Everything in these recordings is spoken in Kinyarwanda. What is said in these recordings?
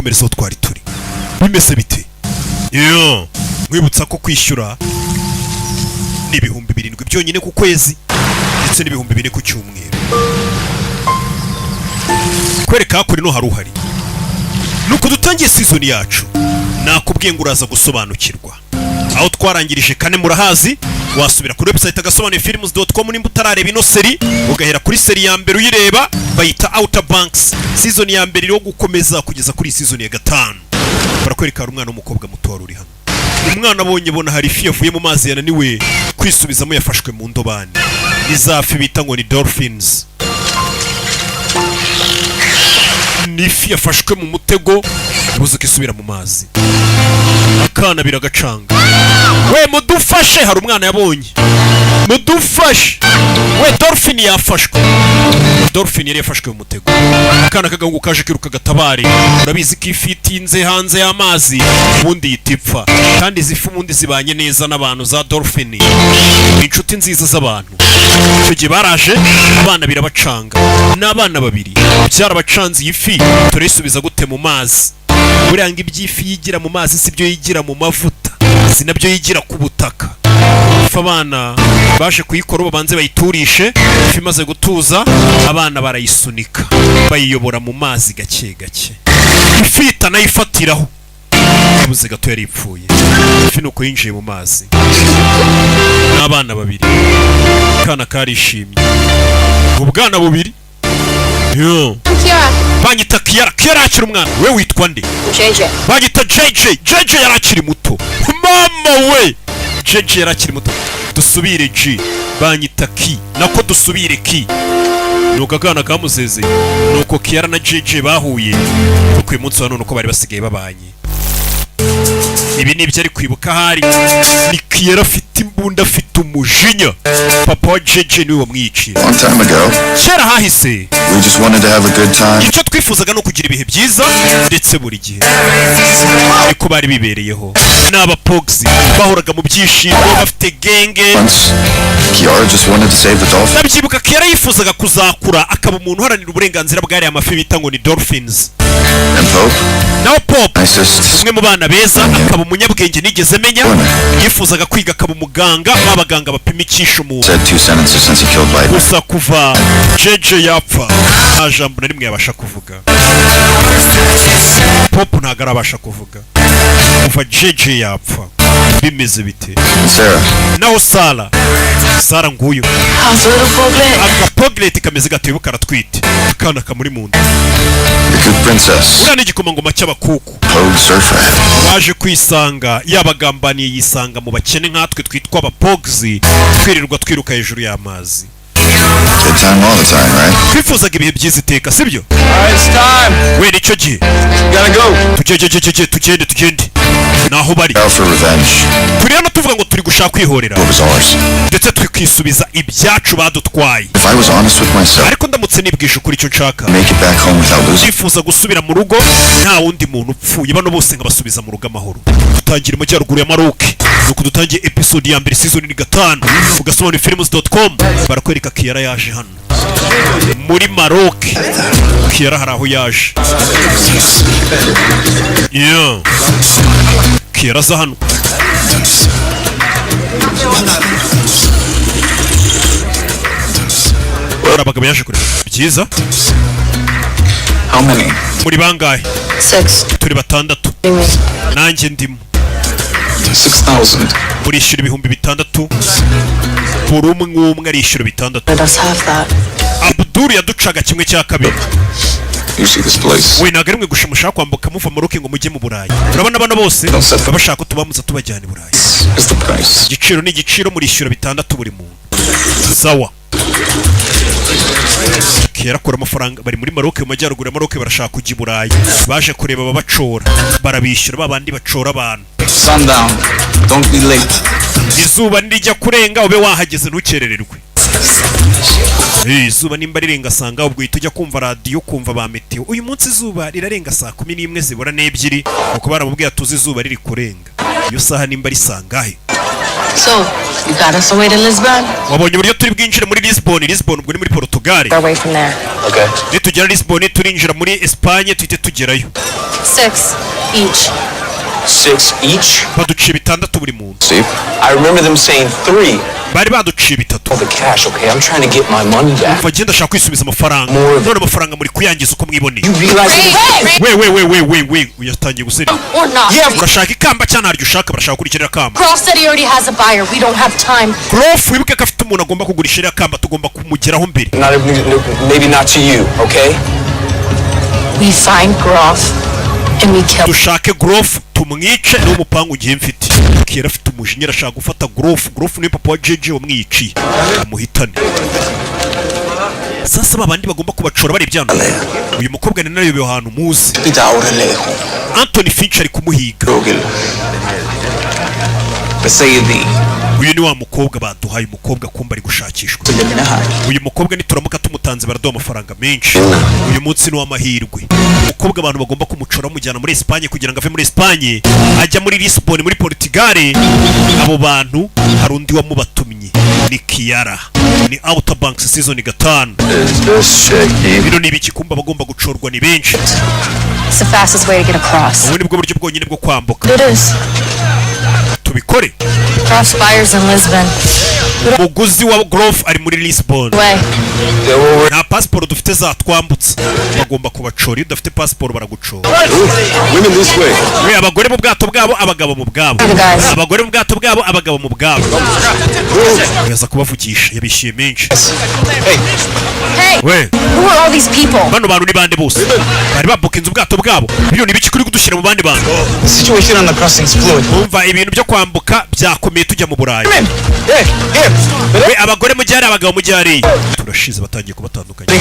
dukomerezaho twari turi. Bimeze bite? Yo, mwibutsa ko kwishyura ni 7,000 byonyine ku kwezi ndetse ni 2,000 ku cyumweru. Kwereka kuri no haruhari. Nuko dutangiye season yacu. Nakubwiye ngo uraza gusobanukirwa. Aho twarangirije kane murahazi, wasubira kuri website agasobanufilms.com nimba utarareba ino seri, ugahera kuri seri ya mbere uyireba, bayita Outer Banks. Season ya mbere iro gukomeza kugeza kuri season ya 5. Barakwereka umwana w'umukobwa muto wari uri hano. Umwana abonye bona hari ifi yavuye mu mazi yananiwe kwisubizamo yafashwe mu ndobani. Izafi bita ngo ni dolphins. Nifi yafashwe mu mutego buzuka isubira mu mazi. Akana biragacanga. We mudufashe, hari umwana yabonye. Mudufashe. We dolphin yafashwe. Dolphin yari yafashwe mu mutego. Akana kagangu kaje kiruka gatabari. Urabizi ko ifi itinze hanze y'amazi ubundi yitipfa. Kandi zifu mundi zibanye neza n'abantu za dolphin. Inshuti nziza z'abantu. Cyo baraje abana birabacanga. N'abana babiri byarabacanze ifi turisubiza gute mu mazi. Buranga iby'ifi yigira mu mazi sibyo yigira mu mavuta, sinabyo yigira ku butaka. Abana baje kuyikora babanze bayiturishe, ifi maze gutuza abana barayisunika bayiyobora mu mazi gake gake. Ifi itanayifatiraho abuze gato yari ipfuye. Ifi nuko yinjiye mu mazi. N'abana babiri kana karishimye. Ubwana bubiri. Yo. Banyita Kiara akiri umwana. We witwa nde? JJ. Banyita JJ yarakiri muto. Mama we. JJ yarakiri muto. Dusubire G. Banyita Ki. Nako dusubire Ki. Nuko kana kamuzeze. Nuko Kiara na JJ bahuye. Kuko uyu munsi none uko bari basigaye babanye. Ibi nibyo ari kwibuka hari. Ni Kiara afite imbunda afite umujinya. Papa wa JJ niwe wamwiciye. Long time ago. Kera hahise. We just wanted to have a good time. Icyo twifuzaga no kugira ibihe byiza ndetse buri gihe. Ariko bari bibereyeho. N'aba Pogs bahoraga mu byishimo bafite genge. Kiara just wanted to save the dolphins. Nabyibuka Kiara yifuzaga kuzakura akaba umuntu uharanira uburenganzira bw'ari amafi bita ngo ni dolphins. And Pope? Now Pope, Nicest. umwe mu bana beza akaba umunyabwenge nigeze menya. Yifuzaga kwiga akaba umuganga, babaganga bapima ikisho umuntu. Said 2 sentences since he killed Biden. Gusa kuva JJ yapfa nta jambo na rimwe yabasha kuvuga. Pope ntago arabasha kuvuga. Kuva JJ yapfa bimeze bite? Sarah. Naho Sara nguyu. Aka Poglet kameze gatuye karatwite. Akana kamuri mu nda. The good princess. Ura n'igikomangoma cy'abakuku. Pogue surfer. Baje kwisanga yabagambaniye yisanga mu bakene nkatwe twitwa abapogs twirirwa twiruka hejuru y'amazi. Good time all the time, right? Twifuzaga ibihe byiza iteka sibyo? It's time. We nicyo gihe. Gotta go. Tugende. Naho bari. Out for revenge. Turi hano tuvuga ngo turi gushaka kwihorera. What was ours? Ndetse twikisubiza ibyacu badutwaye. If I was honest with myself. Ariko ndamutse nibwisha ukuri icyo nshaka. Make it back home without losing. Twifuza gusubira mu rugo nta wundi muntu upfuye bano bose nkabasubiza mu rugo amahoro. Dutangira mu majyaruguru ya Maroc. Nuko dutangiye episode ya mbere season ni 5. Ugasobanufilms.com barakwereka Kiara yaje hano. Muri Maroc. Kiara hari aho yaje. Yeah. Kiara za hano. Abagabo yaje kuri byiza. How many? Muri bangahe? 6. Turi 6. Nanjye ndimo. 6,000. Murishyura 6,000. Buri umwe arishyura 6,000. Let us have that. Abdul yaducaga kimwe cya kabiri. You see this place? We nagarimwe gushimusha kwambuka muva Maroc ngo mujye mu Burayi. Urabona bano bose babashaka tubamuza tubajyana i Burayi. Is the price. Igiciro ni igiciro murishyura 6,000 buri muntu. Sawa. Kiara kora amafaranga bari muri Maroc mu majyaruguru ya Maroc barashaka kujya i Burayi. Baje kureba babacora. Barabishyura babandi bacora abantu. Sundown. Don't be late. Izuba nijya kurenga ube wahageze ntukerererwe. Izuba nimba rirenga sanga ubwo tujya kumva radio kumva ba meteo. Uyu munsi izuba rirarenga saa 11 zibura n'ebyiri uko baramubwiye tuzi izuba riri kurenga. Iyo saha nimba risangahe? So, you got us away to Lisbon? wabonye uburyo turi bwinjire muri Lisbon. Lisbon ubwo ni muri Portugal. Away from there. Okay. Nitugera Lisbon turinjira muri Espagne tuhite tugerayo. 6 each. 6 each? Baduciye bitandatu buri muntu. Steve? I remember them saying 3. Bari baduciye bitatu. The cash, okay? I'm trying to get my money back. Umva genda shaka kwisubiza amafaranga. None amafaranga muri kuyangiza uko mwiboneye. You realize We uyatangiye guseri. Or not. Yeah. Urashaka ikamba cyane haryo ushaka barashaka kurikirira kamba. Cross said he already has a buyer. We don't have time. Grof wibuke ko afite umuntu agomba kugurishira kamba tugomba kumugeraho mbere. maybe not to you, okay? We find Groff and we kill. Dushake Grof tumwice ni umupangu ugiye mfite. Kera afite umujinya arashaka gufata Grof ni papa wa JJ wamwiciye. Amuhitane. Sasa babandi bagomba kubacora bari byano. Uyu mukobwa ni nayo ahantu muzi. Anthony Finch ari kumuhiga. Uyu ni wa mukobwa baduhaye umukobwa kumba ari gushakishwa. Uyu mukobwa nituramuka tumutanze baraduha amafaranga menshi. Uyu munsi ni w'amahirwe. Umukobwa abantu bagomba kumucora mujyana muri Espagne kugira ngo ave muri Espagne ajya muri Lisbon muri Portugal. Abo bantu hari undi wamubatumye ni Kiara. Ni Outer Banks season 5. Bino ni ibiki kumba bagomba gucorwa ni benshi. It's the fastest way to get across. Ubu nibwo buryo bwonyine bwo kwambuka. It is. Tubikore. Groff buyers in Lisbon. Umuguzi wa Groff ari muri Lisbon. Way. Nta passport dufite zatwambutse. Bagomba kubacora. Udafite passport baragucora. Women this way. We abagore mu bwato bwabo abagabo mu bwabo. Abagore mu bwato bwabo abagabo mu bwabo. Yaza kubavugisha yabishiye menshi. Hey. We. Who are all these people? Bano bantu ni bande bose. Bari babukinze ubwato bwabo. Bino ni biki kuri kudushyira mu bandi bantu. The situation on the crossing is fluid. Umva ibintu byo kwambuka byakomeye tujya mu Burayi. We abagore mu gihe abagabo mu gihe turashize batangiye kubatandukanya.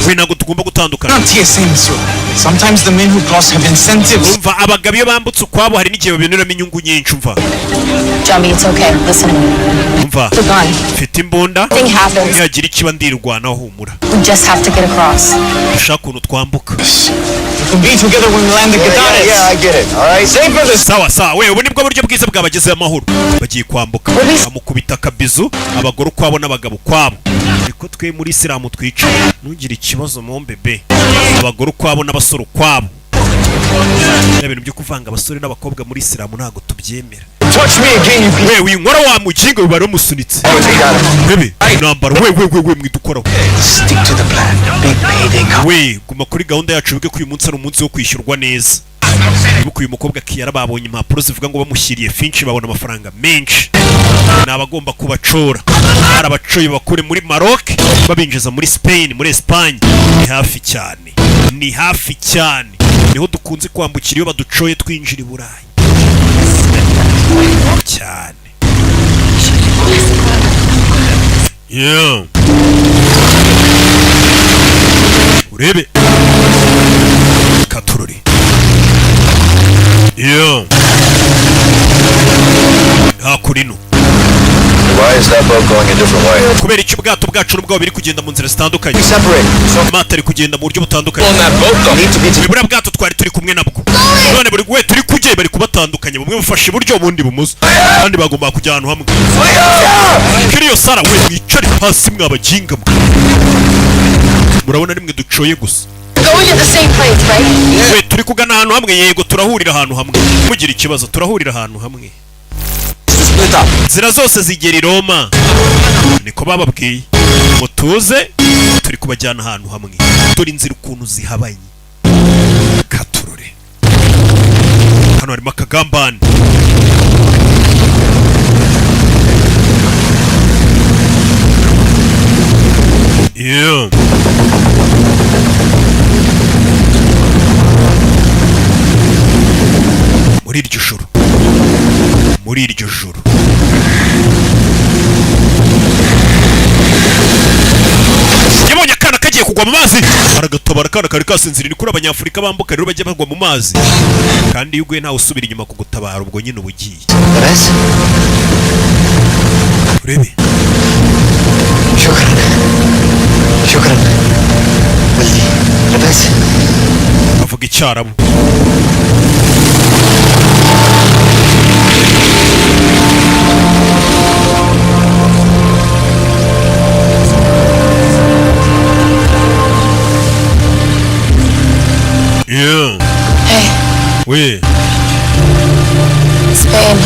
We ntabwo tugomba gutandukana. Not TSA, monsieur. Sometimes the men who cross have incentives. Umva abagabo iyo bambutse ukwabo hari n'igihe babineramo inyungu nyinshi umva. Johnny, it's okay. Listen. Umva. We're gone. Mfite imbunda. Thing happens. Yagira ikiba ndirwanaho humura. We just have to get across. Dushaka ukuntu twambuka. We can be together when we land the Gitanes. Yeah, I get it. All right. Save for this. Sawa we ubu nibwo buryo bwiza bwabagezeho amahoro. Bagiye kwambuka. Amukubita akabizu abagore ukwabo n'abagabo kwabo. Ariko twe muri Islam twica. Ntugire ikibazo mu mbebe. Abagore ukwabo n'abasore ukwabo. Ibintu byo kuvanga abasore n'abakobwa muri Islam ntago tubyemera. Touch me again, you We winkora wa mugingo bibaro musunitse. Bebe nambara we mwidukoraho. Stick to the plan. Big payday come. We guma kuri gahunda yacu bige ko uyu munsi ari umunsi wo kwishyurwa neza. Ibuka uyu mukobwa Kiara babonye impapuro zivuga ngo bamushyiriye Finch babona amafaranga menshi. Nabagomba kubacora. Arabacoye bakure muri Maroc babinjiza muri Spain muri Espagne. Ni hafi cyane. Niho dukunze kwambukira iyo baducoye twinjira i Burayi. Cyane. Yeah. Urebe. Katururi. Yeah. Hakurino. Why is that boat going a different way? Kubera iki ubwato bwacu n'ubwabo biri kugenda mu nzira zitandukanye. Separate. Amato ari kugenda mu buryo butandukanye. On that boat, though. Need to be together. Buriya bwato twari turi kumwe nabwo. None buri we turi kujye bari kubatandukanye bumwe bufashe iburyo ubundi bumoso. Kandi bagomba kujya ahantu hamwe. Kiriyo Sara we mwicare hasi mwabaginga mwe. Murabona rimwe ducoye gusa. Going to the same place, right? We turi kugana ahantu hamwe yego turahurira ahantu hamwe. Mugira ikibazo turahurira ahantu hamwe. Zira zose zigera i Roma. Niko bababwiye. Mutuze turi kubajyana ahantu hamwe. Turi inzira ukuntu zihabanye. Katurure. Hano harimo akagambane. Yeah. Muri iryo joro yabonye akana kagiye kugwa mu mazi aragatobara akana kari kasinzira. Ni kuri abanyafurika bambuka rero bajya bagwa mu mazi kandi iyo uguye ntawe usubira inyuma kugutabara ubwo nyine ubugiye. Urebe شكرا ولدي لباس avuga icyarabu. Yeah. Hey, We Spain.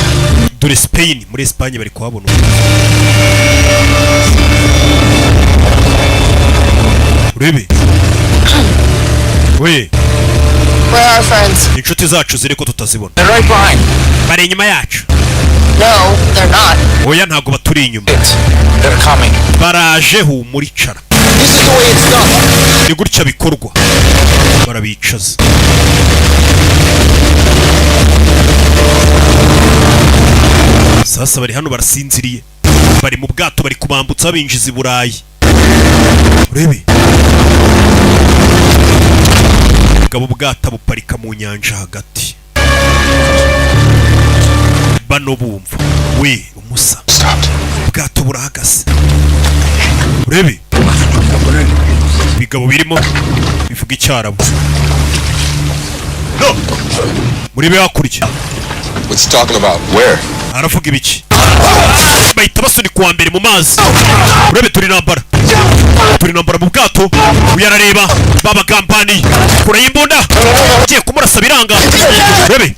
dore Spain, muri Espagne bari kuhabona. Urebe. We Where are our friends? inshuti zacu ziri ko tutazibona. They're right behind. Bari inyuma yacu. No, they're not. Oya ntago baturi inyuma. They're coming. Baraje humura icara. This is the way it's done. Ni gutya bikorwa. Barabicaza. Sasa bari hano barasinziriye. Bari mu bwato bari kubambutsa binjiza i Burayi. Urebe. Gabo bwata buparika mu nyanja hagati. Bano bumva. We umusa. Bwato burahagaze. Urebe. Bigabo birimo bivuga icyarabu. No. Muribe hakurya. What's he talking about? Where? Aravuga ibiki? Bahita basunika uwa mbere mu mazi. Urebe turi nambara. Turi nambara mu bwato. Uyarareba babagambaniye. Kuraye imbunda. Ugiye kumurasa biranga. Urebe.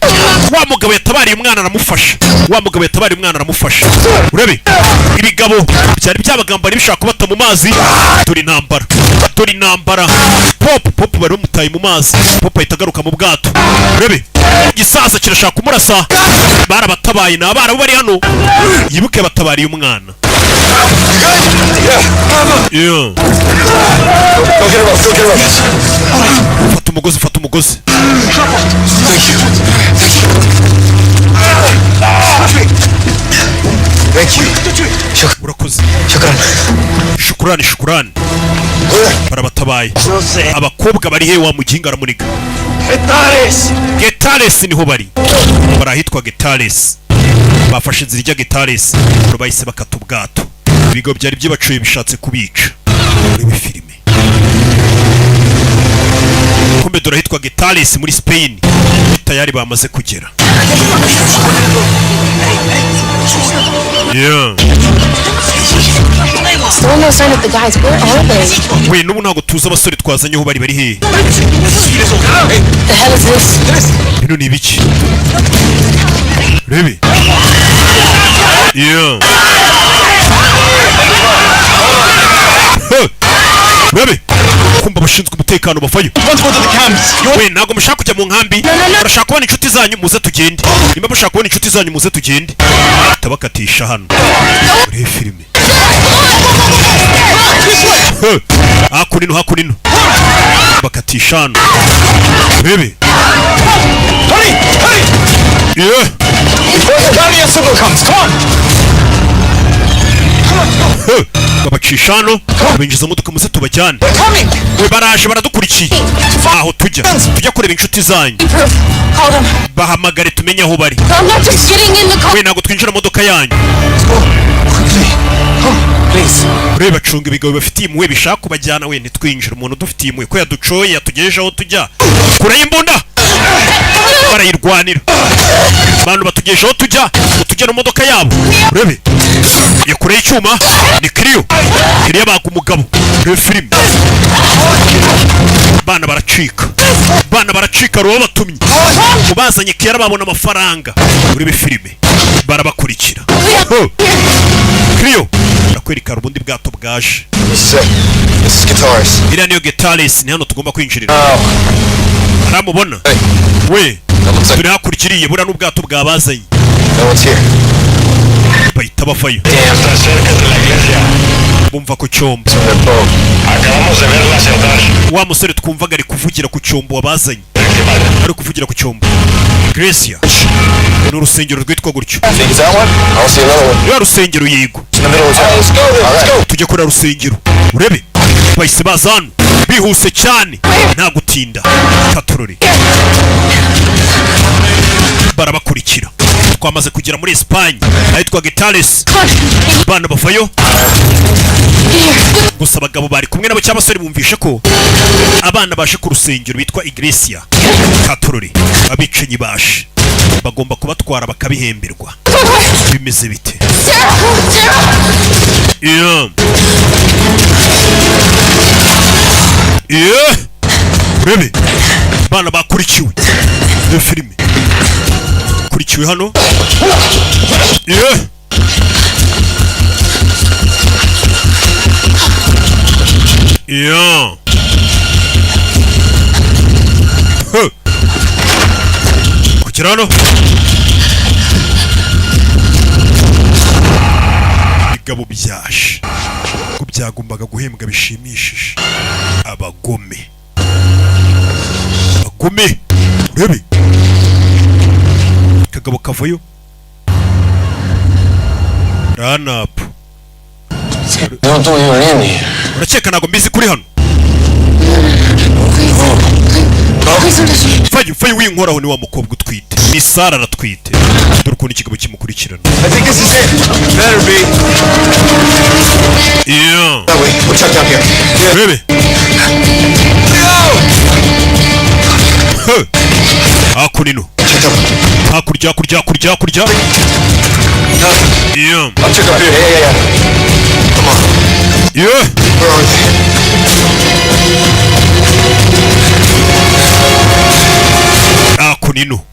Wa mugabo yatabariye umwana aramufasha. Wa mugabo yatabariye umwana aramufasha. Urebe. Ibigabo byari byabagambaniye bishaka kubata mu mazi. Turi nambara. Turi nambara. Pop bari bamutaye mu mazi. Pop ahita agaruka mu bwato. Urebe. Igisaza kirashaka kumurasa. Barabatabaye n'abarabu bari hano. Yibuke batabariye umwana. Yeah. Go get him up. Fata umugozi, fata umugozi. Thank you. Urakoze. Shukran. Shukurani. Barabatabaye. Abakobwa bari he wa muginga aramuniga. Getares niho bari. Barahitwa Getares. Bafashe inzira ijya Getares. Bahise bakata ubwato. Ibigo byari byibacuye bishatse kubica. Muri filime. Kumbe dorahitwa Getares muri Spain. Tayari bamaze kugera. Yeah. Still no sign of the guys. Where are they? We nubu ntago tuzi abasore twazanyeho bari he. The hell is this? Bino ni ibiki? Rebe. Yeah. Rebe. Kumba bashinzwe umutekano bafayo. Let's go to the camps. We ntago mushaka kujya mu nkambi. Barashaka kubona inshuti zanyu muze tugende. Nimba mushaka kubona inshuti zanyu muze tugende. Tabakatisha hano. Muri filime. Hakunino. Bakatisha hano. Rebe. Hurry! Yeah. Guardian signal comes. Come on! Babacisha hano. Binjiza modoka muze tubajyane. Coming! We baraje baradukurikiye. Aho tujya kureba inshuti zanyu. Proof. Call them. Bahamagare tumenye aho bari. I'm not just getting in the car. We ntago twinjira modoka yanyu. Quickly. Come, please. Ureba cunga ibigabo bafitiye impuhwe bishaka kubajyana we ntitwinjira umuntu dufitiye impuhwe ko yaducoye yatugejeje aho tujya. Kuraye imbunda. Barayirwanira. Abantu batugejeje aho tujya no modoka yabo. Urebe. Yakureye icyuma ni Clio. Clio baga umugabo. Urebe filime. Bana baracika ruba batumye. Mubazanye kera babona amafaranga. Urebe filime. Barabakurikira. Clio. Nakwereka ubundi bwato bwaje. This is Guitars. Iriya niyo Getares ni hano tugomba kwinjirira. Aramubona? We. Turi hakurikiriye bura n'ubwato bwabazanye. No one's here. Bahita bafayo. Bumva ku cyombo. Acabamos de verla sentar. Wa musore twumvaga ari kuvugira ku cyombo wabazanye. Ari kuvugira ku cyombo. Grecia. Ni urusengero rwitwa gutyo. Think it's that one? I don't see another one. Ya rusengero yego. It's in the middle of town. Let's go. All right. Tujya kuri rusengero. Urebe. Bahise baza hano. Bihuse cyane. Nta gutinda. Katurore. Barabakurikira. Twamaze kugera muri Espagne. Ahitwa Getares. Bana bafayo. Gusa abagabo bari kumwe nabo cy'abasore bumvishe ko abana baje ku rusengero bitwa Iglesia Catholic abicenyi baje bagomba kubatwara bakabihemberwa. Bimeze bite? Yeah. Urebe. bana bakurikiwe iyo filime kurikiwe hano yeah. Yeah. Kukira hano bigabo byashe ko byagombaga guhembwa bishimishije abagome urebe kagabo kavayo ranapu urakeka ntabwo mbizi kuri hano fayi winkoraho ni wa mukobwa utwite ni Sara aratwite dore ukuntu ikigabo kimukurikirana I think this is it. Better be. yeah. That way. We'll check down here. Baby. Hakurino. Check up. Hakurya. Yeah. I'll check up here. Yeah. Come on. Yeah. Where are they? Hakurino.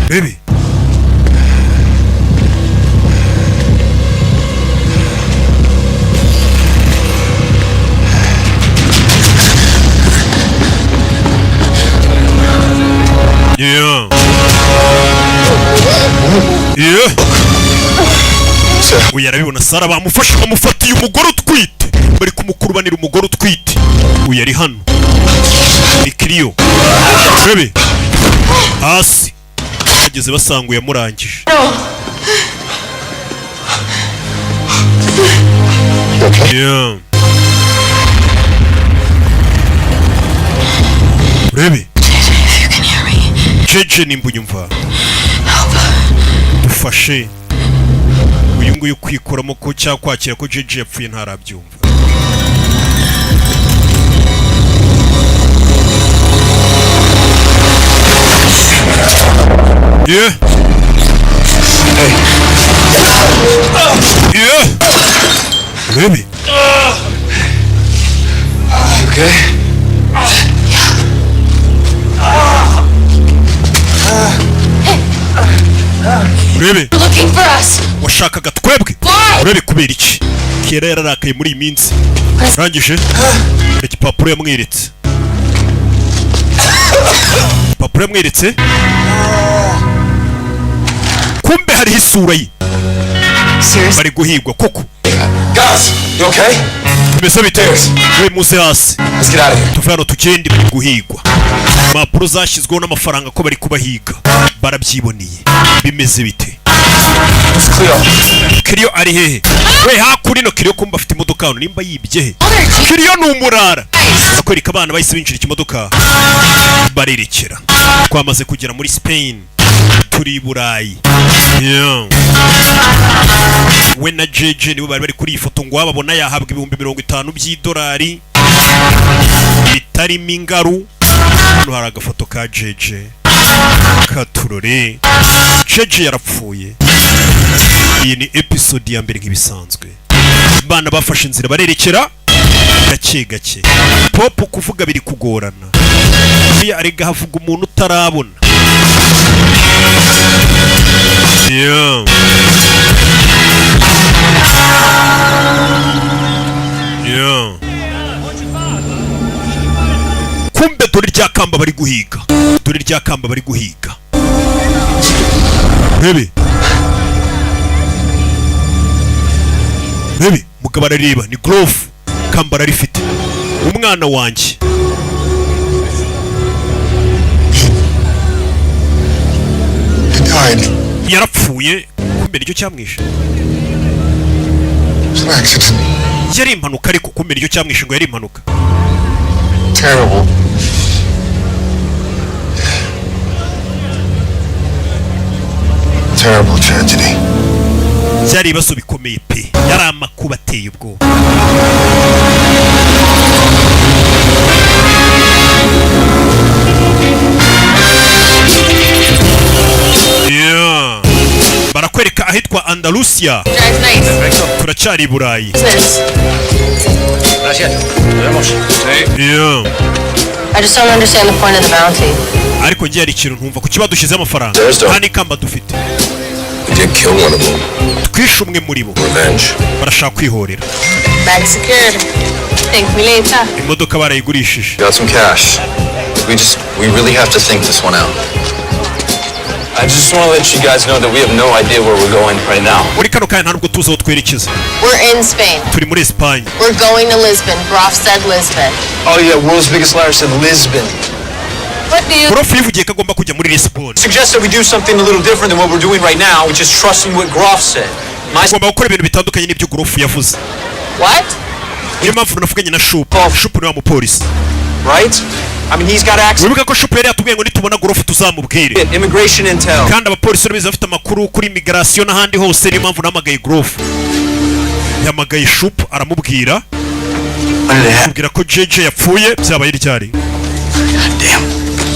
Baby. Yeah. Uyu arabibona Sara bamufashe bamufatiye umugore utwite bari kumukurubanira umugore utwite uyu ari hano ni Clio bebe hasi bageze basanguye amurangije yeah. Bebe Jeje nimba unyumva dufashe uyu nguyu kwikuramo ko cyangwa kwakira ko Jeje yapfuye ntarabyumva yeah. Yeah. Baby. Okay. Baby. Looking for us. Washakaga twebwe. Baby kubera iki? Kera yararakaye muri iyi minsi. Rangije. Igipapuro yamweretse. Papuro yamweretse. Kumbe hari isura ye. Bari guhigwa koko. Guys, you okay? Bimeze bite? We muze hasi. Let's get out of here. Tuve hano tugende bari guhigwa. Impapuro zashyizweho n'amafaranga ko bari kubahiga. Barabyiboneye. Bimeze bite? It's Cleo. Clio ari hehe? We hakurino Clio kumba afite imodoka hano nimba yibye he? Clio ni umurara. Akwereka abana bahise binjira ikimodoka. Barerekera. Twamaze kugera muri Spain. Turi Burayi. Yeah. We na Jeje nibo bari kuri iyi foto ngo babona yahabwa $50,000 by'idolari. Bitarimo ingaru. Hano hari agafoto ka Jeje. Katurore. Jeje yarapfuye. Iyi ni episode ya mbere nk'ibisanzwe. Bana bafashe inzira barerekera gake. Pop kuvuga biri kugorana. Iyo arega havuga umuntu utarabona. Yeah. Yeah. Kumbe dore rya kamba bari guhiga. Baby, mugabo arareba ni Grove kamba ararifite. Umwana wanjye. Yarapfuye kumbe nicyo cyamwishe. It's an accident. Yari impanuka ariko kumbe nicyo cyamwishe ngo yari impanuka. Terrible. Terrible tragedy. Byari ibibazo bikomeye pe. Yari amakuba ateye ubwoba. Yeah. Barakwereka ahitwa Andalusia. Drive nice. Turacyari i Burayi. What's this? Gracias. Nos vemos. Yeah. I just don't understand the point of the bounty. ariko ngiye ari ikintu ntumva kuki badushyizeho amafaranga nta n'ikamba dufite. We did kill one of them. Twishe umwe muri bo Revenge. barashaka kwihorera. Bag secured. Thank me later. Imodoka barayigurishije. Got some cash. We really have to think this one out. I just want to let you guys know that we have no idea where we're going right now. muri kano kanya nta nubwo tuzi aho twerekeza. We're in Spain. Turi muri Espagne. We're going to Lisbon. Groff said Lisbon. Oh yeah, world's biggest liar said Lisbon. What do you... Prof yivugiye ko agomba kujya muri Lisbon. Suggest that we do something a little different than what we're doing right now, which is trusting what Groff said. Tugomba gukora ibintu bitandukanye n'ibyo Groff yavuze. What? Niyo mpamvu navuganye na Shup. Shup ni wa mupolisi. Right? I mean, he's got access wibuka ko Shup yari yatubwiye ngo nitubona Groff tuzamubwire. to immigration intel. kandi abapolisi urabizi bafite amakuru kuri immigration n'ahandi hose. niyo mpamvu namagaye Groff. yamagaye Shup aramubwira amubwira ko JJ yapfuye byabaye ryari.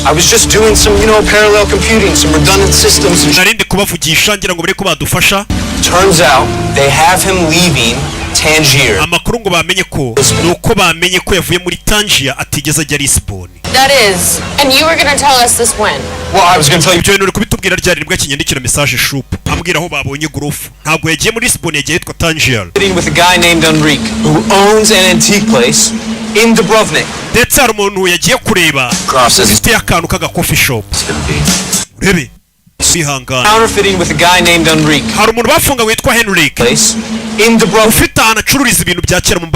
I was just doing some, parallel computing, some redundant systems. And narindi kubavugisha ngira ngo bari ko badufasha. turns out they have him leaving Tangier. amakuru ngo bamenye ko nuko bamenye ko yavuye muri Tangier atigeze ajya Lisbon. That is. And you were gonna tell us this when? Well, I was going to tell you. ibyo bintu uri kubitubwira ryari nibwo akinyandikira message Shup ambwira aho babonye Groff. ntabwo yagiye muri Lisbon, yagiye yitwa Tangier. Sitting with a guy named Enrique, who owns an antique place in Dubrovnik. ndetse hari umuntu yagiye kureba Groff says it's ufite akantu k'aga coffee shop. gonna be. urebe kwihangana. Counterfeiting with a guy named Enrique. hari umuntu bafunga witwa Henrik Place in Dubrovnik. ufite ahantu acururiza ibintu bya kera mu